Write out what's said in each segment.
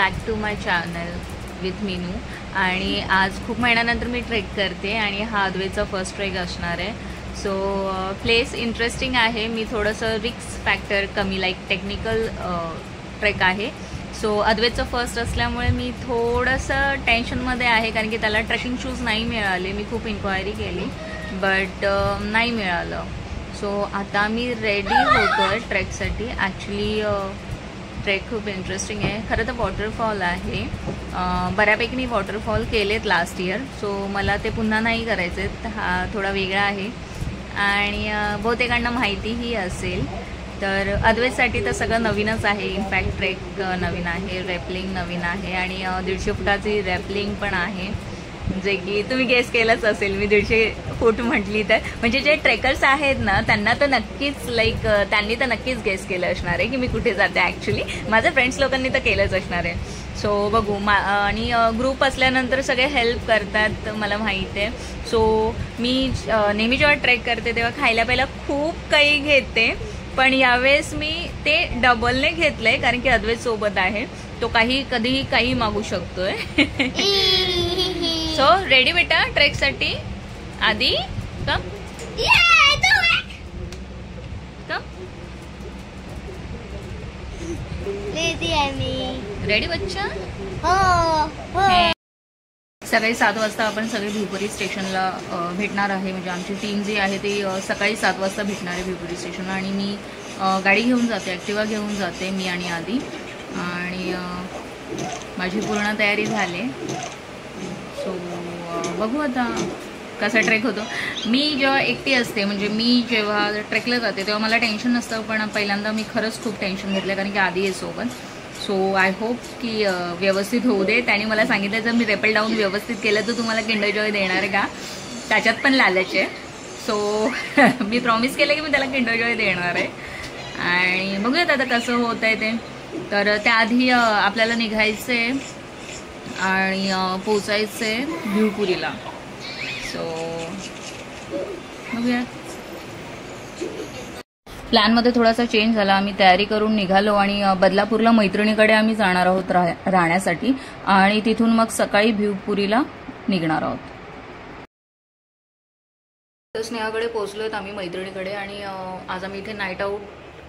Back to my channel with Meenu. आणि आज खूप महिन्यानंतर मी ट्रेक करते आणि हा अद्वैतचा फर्स्ट ट्रेक असणार आहे. सो प्लेस इंटरेस्टिंग आहे. मी थोडंसं रिस्क फॅक्टर कमी, लाईक टेक्निकल ट्रेक आहे. सो अद्वैतचं फर्स्ट असल्यामुळे मी थोडंसं टेन्शनमध्ये आहे, कारण की त्याला ट्रेकिंग शूज नाही मिळाले. मी खूप इन्क्वायरी केली बट नाही मिळालं. सो आता मी रेडी होतो आहे ट्रेकसाठी. ॲक्च्युली ट्रेक खूप इंटरेस्टिंग आहे. खरं तर वॉटरफॉल आहे. बऱ्यापैकी मी वॉटरफॉल केलेत लास्ट इयर. सो मला ते पुन्हा नाही करायचे. हा थोडा वेगळा आहे आणि बहुतेकांना माहितीही असेल. तर अद्वैतसाठी तर सगळं नवीनच आहे. इनफॅक्ट ट्रेक नवीन आहे, रॅपलिंग नवीन आहे आणि 150 फुटाची रॅपलिंग पण आहे, जे की तुम्ही गेस केलंच असेल मी 150 फूट म्हटली तर. म्हणजे जे ट्रेकर्स आहेत ना त्यांना तर नक्कीच त्यांनी तर नक्कीच गेस केलं असणार आहे की मी कुठे जाते. ॲक्च्युली माझ्या फ्रेंड्स लोकांनी तर केलंच असणार आहे. सो बघू. आणि ग्रुप असल्यानंतर सगळे हेल्प करतात, मला माहीत आहे. सो मी नेहमी जेव्हा ट्रेक करते तेव्हा खायला प्यायला खूप काही घेते, पण यावेळेस मी ते डबलने घेतलंय कारण की अद्वैत सोबत आहे. तो कधीही काही मागू शकतोय. सो रेडी बेटा ट्रेकसाठी. आधी कम रेडी बच्चा. सकाळी 7 वाजता आपण सगळे भिवपुरी स्टेशनला भेटणार आहे. म्हणजे आमची टीम जी आहे ती सकाळी 7 वाजता भेटणार आहे भिवपुरी स्टेशनला. आणि मी गाडी घेऊन जाते, ॲक्टिवा घेऊन जाते मी आणि आधी. आणि माझी पूर्ण तयारी झाली. सो बघू आता कसा ट्रेक होतो. मी जेव्हा एकटी असते, म्हणजे मी जेव्हा ट्रेकला जाते तेव्हा मला टेन्शन नसतं, पण पहिल्यांदा मी खरंच खूप टेन्शन घेतलं कारण की आधी आहे सोबत. सो आय होप की व्यवस्थित होऊ दे. त्याने मला सांगितलं जर मी रेपल डाऊन व्यवस्थित केलं तर तुम्हाला किंडर जॉय देणार का. त्याच्यात पण लालच आहे. सो मी प्रॉमिस केलं की मी त्याला किंडर जॉय देणार आहे. आणि बघूयात आता कसं होत आहे ते. तर त्याआधी आपल्याला निघायचं आहे आणि पोचायचं आहे भिवपुरीला. सो बघूया. प्लॅनमध्ये थोडासा चेंज झाला. आम्ही तयारी करून निघालो आणि बदलापूरला मैत्रिणीकडे आम्ही जाणार आहोत राहण्यासाठी आणि तिथून मग सकाळी भिवपुरीला निघणार आहोत. स्नेहाकडे पोहोचलोत आम्ही मैत्रिणीकडे आणि आज आम्ही इथे नाईट आऊट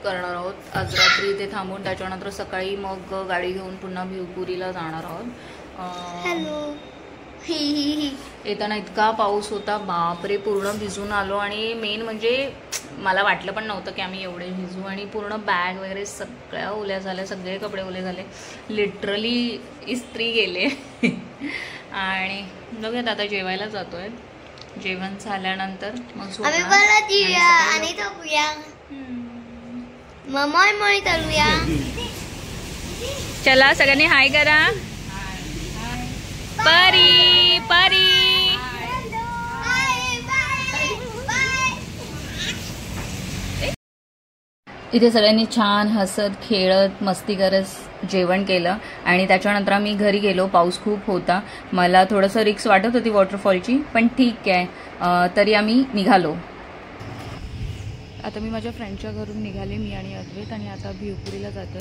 करणार आहोत. आज रात्री इथे थांबून त्याच्यानंतर सकाळी मग गाडी घेऊन पुन्हा भिवपुरीला जाणार आहोत. हॅलो. येताना इतका पाऊस होता, बापरे, पूर्ण भिजून आलो. आणि मेन म्हणजे मला वाटलं पण नव्हतं की आम्ही एवढे भिजू. आणि पूर्ण बॅग वगैरे सगळ्या ओल्या झाल्या, सगळे कपडे ओले झाले, लिटरली इस्त्री गेले. आणि बघूयात आता जेवायला जातोय. जेवण झाल्यानंतर मग चला सगळ्यांनी हाय करा. परी परी इथे सगळ्यांनी छान हसत खेळत मस्ती करत जेवण केलं आणि त्याच्यानंतर आम्ही घरी गेलो. पाऊस खूप होता. मला थोडंसं रिस्क वाटत होती वॉटरफॉलची, पण ठीक आहे. तरी आम्ही निघालो. आता मी माझ्या फ्रेंडच्या घरून निघाले, मी आणि अद्वैत. आणि आता भिवपुरीला जातो,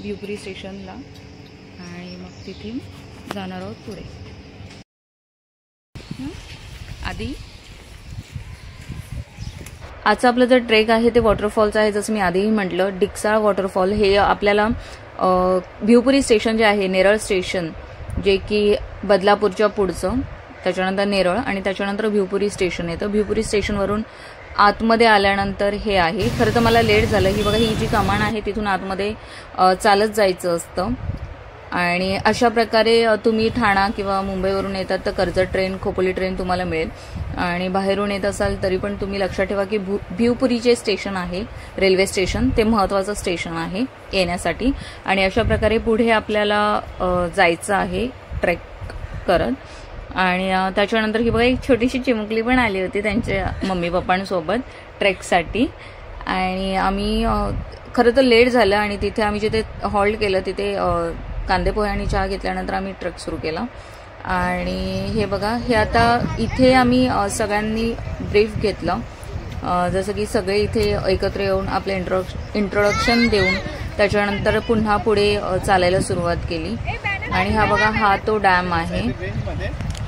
भिवपुरी स्टेशनला. आणि मग तिथे जाणार आहोत पुढे. आधी आजचा आपलं जे ट्रेक आहे ते वॉटरफॉलचं आहे. जसं मी आधीही म्हटलं, डिकसाळ वॉटरफॉल हे आपल्याला भिवपुरी स्टेशन जे आहे, नेरळ स्टेशन, जे की बदलापूरच्या पुढचं, त्याच्यानंतर नेरळ आणि त्याच्यानंतर भिवपुरी स्टेशन येतं. भिवपुरी स्टेशनवरून आतमध्ये आल्यानंतर हे आहे. खरं तर मला लेट झालं. ही बघा, ही जी कमान आहे तिथून आतमध्ये चालत जायचं असतं. आणि अशा प्रकारे तुम्ही ठाणा किंवा मुंबईवरून येतात तर कर्जत ट्रेन, खोपोली ट्रेन तुम्हाला मिळेल. आणि बाहेरून येत असाल तरी पण तुम्ही लक्षात ठेवा की भिवपुरी जे स्टेशन आहे, रेल्वे स्टेशन, ते महत्त्वाचं स्टेशन आहे येण्यासाठी. आणि अशा प्रकारे पुढे आपल्याला जायचं आहे ट्रेक करत. आणि त्याच्यानंतर ही बघा, एक छोटीशी चिमुकली पण आली होती त्यांच्या मम्मी पप्पांसोबत ट्रेकसाठी. आणि आम्ही खरं तर लेट झालं आणि तिथे आम्ही जिथे हॉल्ट केलं तिथे कांदे पोहे आणि चहा घेतल्यानंतर आम्ही ट्रेक सुरू केला. आणि हे बघा, हे आता इथे आम्ही सगळ्यांनी ब्रीफ घेतलं. जसं की सगळे इथे एकत्र येऊन आपले इंट्रोडक्शन देऊन त्याच्यानंतर पुन्हा पुढे चालायला सुरुवात केली. आणि हा बघा, हा तो डॅम आहे.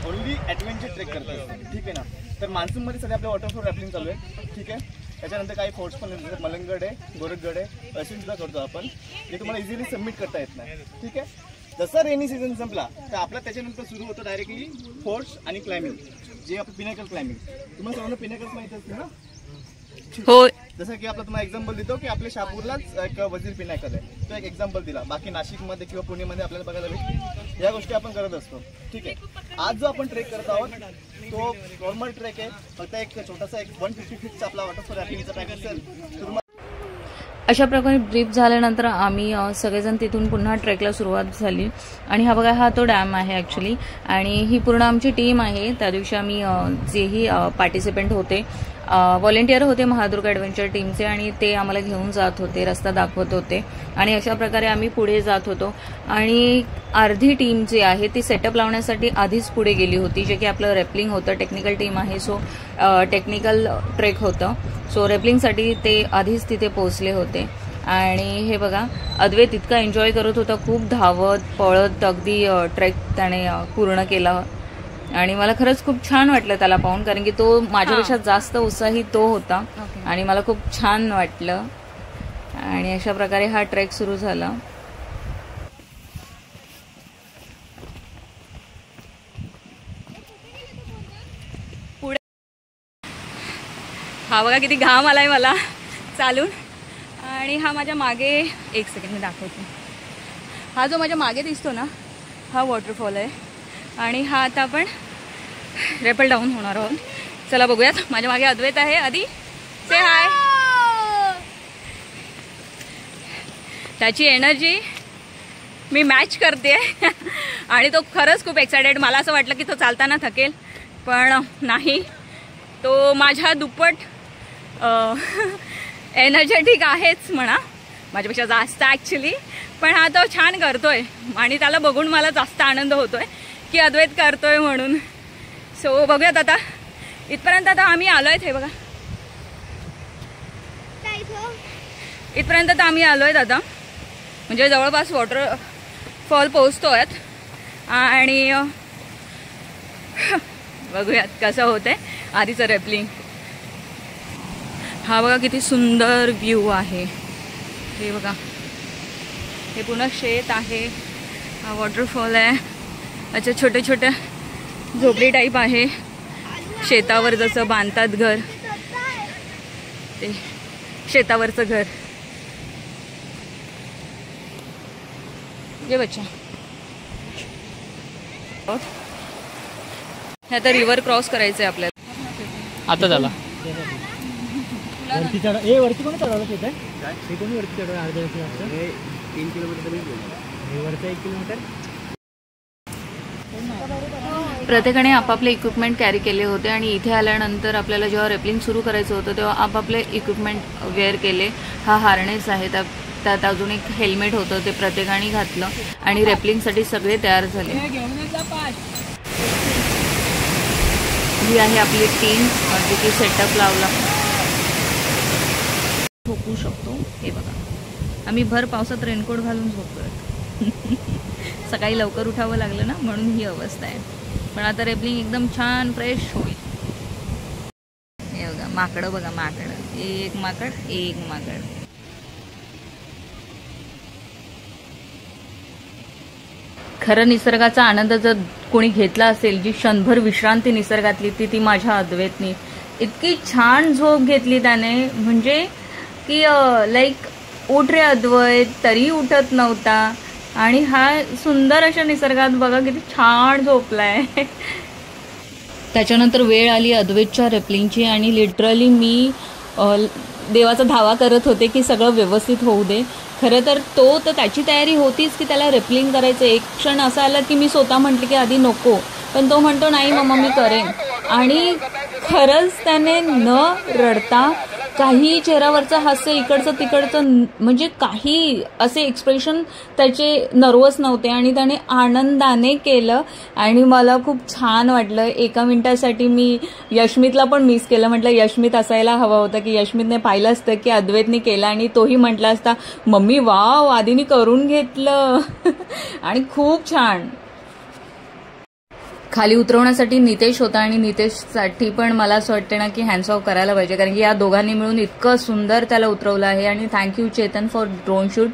ओनली ॲडव्हेंचर ट्रेक करतात, ठीक आहे ना. तर मान्सूनमध्ये सध्या आपल्या वॉटरफॉल रॅपलिंग चालू आहे, ठीक आहे. त्याच्यानंतर काही फोर्ट्स पण आहेत, मलंगगड आहे, गोरखगड आहे, असे सुद्धा करतो आपण. जे तुम्हाला इझिली सबमिट करता येत नाही, ठीक आहे. जसा रेनी सीझन संपला तर आपला त्याच्यानंतर सुरू होतं डायरेक्टली फोर्ट्स आणि क्लाइम्बिंग, जे आपलं पिनाकल क्लाइम्बिंग. तुम्हाला सर्वांना पिनाकल्स माहिती असते ना. हो, जसं की आपला तुम्हाला एक्झाम्पल देतो की आपल्या शहापूरलाच एक वजीर पिनाकल आहे, तो एक एक्झाम्पल दिला. बाकी नाशिकमध्ये किंवा पुणेमध्ये आपल्याला बघायला भेटते. या गोष्टी आपण करत असतो, ठीक आहे. आज जो आपण ट्रेक करत आहोत तो नॉर्मल ट्रेक आहे, फक्त एक छोटासा एक 150 फीटचा आपला वॉटरफॉल रॅपलिंगचा ट्रॅक असेल. अशा प्रकारे ब्रीफ झाल्यानंतर आम्ही सगळेजण तिथून पुन्हा ट्रेकला सुरुवात झाली. आणि हा बघा, हा तो डॅम आहे ॲक्च्युली. आणि ही पूर्ण आमची टीम आहे. त्या दिवशी आम्ही जेही पार्टिसिपेंट होते, व्हॉलेंटियर होते महादुर्ग ॲडव्हेंचर टीमचे, आणि ते आम्हाला घेऊन जात होते, रस्ता दाखवत होते. आणि अशा प्रकारे आम्ही पुढे जात होतो. आणि अर्धी टीम जी आहे ती सेटअप लावण्यासाठी आधीच पुढे गेली होती, जे की आपलं रेपलिंग होतं. टेक्निकल टीम आहे, सो टेक्निकल ट्रेक होतं. सो रेपलिंगसाठी ते आधीच तिथे पोहोचले होते. आणि हे बघा, अद्वैत इतका एन्जॉय करत होता, खूप धावत पळत अगदी ट्रेक त्याने पूर्ण केला. आणि मला खरंच खूप छान वाटलं त्याला पाहून, कारण की तो माझ्यापेक्षा जास्त उत्साही तो होता. आणि मला खूप छान वाटलं. आणि अशा प्रकारे हा ट्रेक सुरू झाला. पुढे हा बघा, किती घाम आलाय मला चालून. आणि हा माझ्या मागे, एक सेकंड मी दाखवते. हा जो माझ्या मागे दिसतो ना, हा वॉटरफॉल आहे. आणि हा आता आपण रेपल डाऊन होणार आहोत. चला बघूयात. माझ्या मागे अद्वैत आहे. आधी से हाय. त्याची एनर्जी मी मॅच करते. आणि तो खरंच खूप एक्सायटेड. मला असं वाटलं की तो चालताना थकेल, पण नाही, तो माझ्या दुप्पट एनर्जेटिक आहेच म्हणा, माझ्यापेक्षा जास्त ॲक्च्युली. पण हा तो छान करतोय आणि त्याला बघून मला जास्त आनंद होतोय की अद्वैत करतोय म्हणून. सो बघूयात आता. इथपर्यंत आता आम्ही आलोय. हे बघा, इथपर्यंत तर आम्ही आलोय आता, म्हणजे जवळपास वॉटरफॉल पोहोचतोय. आणि बघूयात कसं होतंय आधीचं रेपलिंग. हा बघा, किती सुंदर व्ह्यू आहे. हे बघा, हे पुन्हा शेत आहे, हा वॉटरफॉल आहे. अच्छा, छोटे छोटे झोपडी टाईप आहे. शेतावर जसं बांधतात घर, ते शेतावरचं घर. ये बच्चा, हे आता रिव्हर क्रॉस करायचं आहे आपल्याला. आता झाला वरती चढ. ए वरती कोणी चढवलं तिथे? हे कोणी वरती चढवलं? अर्ध्या दिवसाचं 3 किलोमीटर वरचं 1 किलोमीटर. प्रत्येकाने आपापले इक्विपमेंट कॅरी केले होते. आणि इथे आल्यानंतर आपल्याला जेव्हा रेपलिंग सुरू करायचं होतं तेव्हा आपापले इक्विपमेंट वेअर केले. हा हार्नेस आहे, त्यात अजून एक हेल्मेट होतं, ते प्रत्येकाने घातलं. आणि रेपलिंगसाठी सगळे तयार झाले. ही आहे आपली टीम, जी की सेटअप लावला. झोपू शकतो. हे बघा, आम्ही भर पावसात रेनकोट घालून झोपतोय. सकाळी लवकर उठावं लागलं ना, म्हणून ही अवस्था आहे. पण आता रेपलिंग एकदम छान फ्रेश होईल. हे बघा, माकडं बघा, माकडं, एक माकड एक माकड. खरं निसर्गाचा आनंद जर कोणी घेतला असेल, जी क्षणभर विश्रांती निसर्गातली, ती माझ्या अद्वैतनी. इतकी छान झोप घेतली त्याने, म्हणजे की लाईक उठ रे अद्वैत, तरी उठत नव्हता. आणि हा सुंदर अशा निसर्गात बघा किती छान झोपलाय. त्याच्यानंतर वेळ आली अद्वैतच्या रेपलिंगची. आणि लिटरली मी देवाचा धावा करत होते की सगळं व्यवस्थित होऊ दे. खरं तर त्याची तयारी होतीच की त्याला रेपलिंग करायचं. एक क्षण असा आला की मी स्वतः म्हटलं की आधी नको, पण तो म्हणतो नाही मम्मा मी करेन. आणि खरंच त्याने न रडता काही चेहऱ्यावरचं हास्य इकडचं तिकडचं म्हणजे काही असे एक्सप्रेशन त्याचे नर्वस नव्हते आणि त्याने आनंदाने केलं आणि मला खूप छान वाटलं. एका मिनिटासाठी मी यशमितला पण मिस केलं. म्हटलं यशमित असायला हवं होतं की यशमितने पाहिलं असतं की अद्वैतने केलं आणि तोही म्हटला असता मम्मी वाव आधीनी करून घेतलं आणि खूप छान. खाली उतरवण्यासाठी नितेश होता आणि नितेशसाठी पण मला असं वाटतं ना की हँड्स ऑफ करायला पाहिजे, कारण की या दोघांनी मिळून इतकं सुंदर त्याला उतरवलं आहे. आणि thank you Chetan for drone shoot.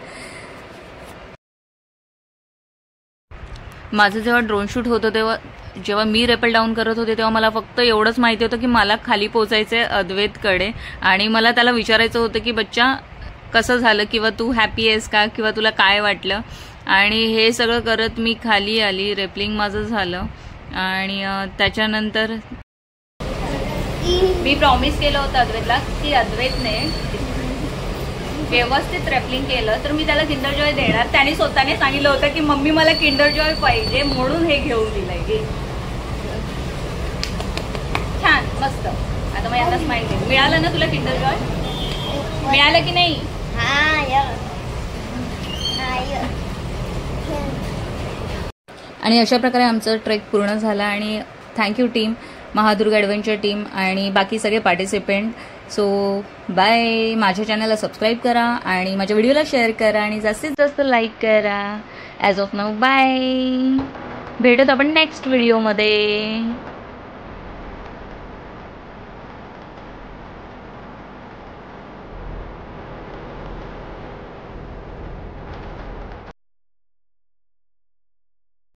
माझं जेव्हा ड्रोन शूट होतं तेव्हा जेव्हा मी रेपल डाऊन करत होते तेव्हा मला फक्त एवढंच माहिती होतं की मला खाली पोचायचंय अद्वैतकडे आणि मला त्याला विचारायचं होतं की बच्चा कसं झालं किंवा तू हॅपी आहेस का किंवा तुला काय वाटलं. आणि हे सगळं करत मी खाली आली. रेपलिंग माझं झालं आणि त्याच्यानंतर मी प्रॉमिस केलं होतं अद्वैतला की अद्वैतने व्यवस्थित रेपलिंग केलं तर मी त्याला किंडर जॉय देणार. त्याने स्वतःने सांगितलं होतं की मम्मी मला किंडर जॉय पाहिजे म्हणून हे घेऊन दिलंय. छान मस्त. आता मग यांना स्माइल दे. मिळालं ना तुला किंडर जॉय? मिळालं की नाही? आणि अशा प्रकारे आमचं ट्रेक पूर्ण झाला आणि thank you team, Mahadurg adventure team आणि बाकी सगळे पार्टिसिपेंट. So bye. माझ्या चॅनलला सबस्क्राईब करा आणि माझ्या व्हिडिओला शेअर करा आणि जास्तीत जास्त लाईक करा. As of now bye. भेटूत आपण नेक्स्ट व्हिडिओमध्ये.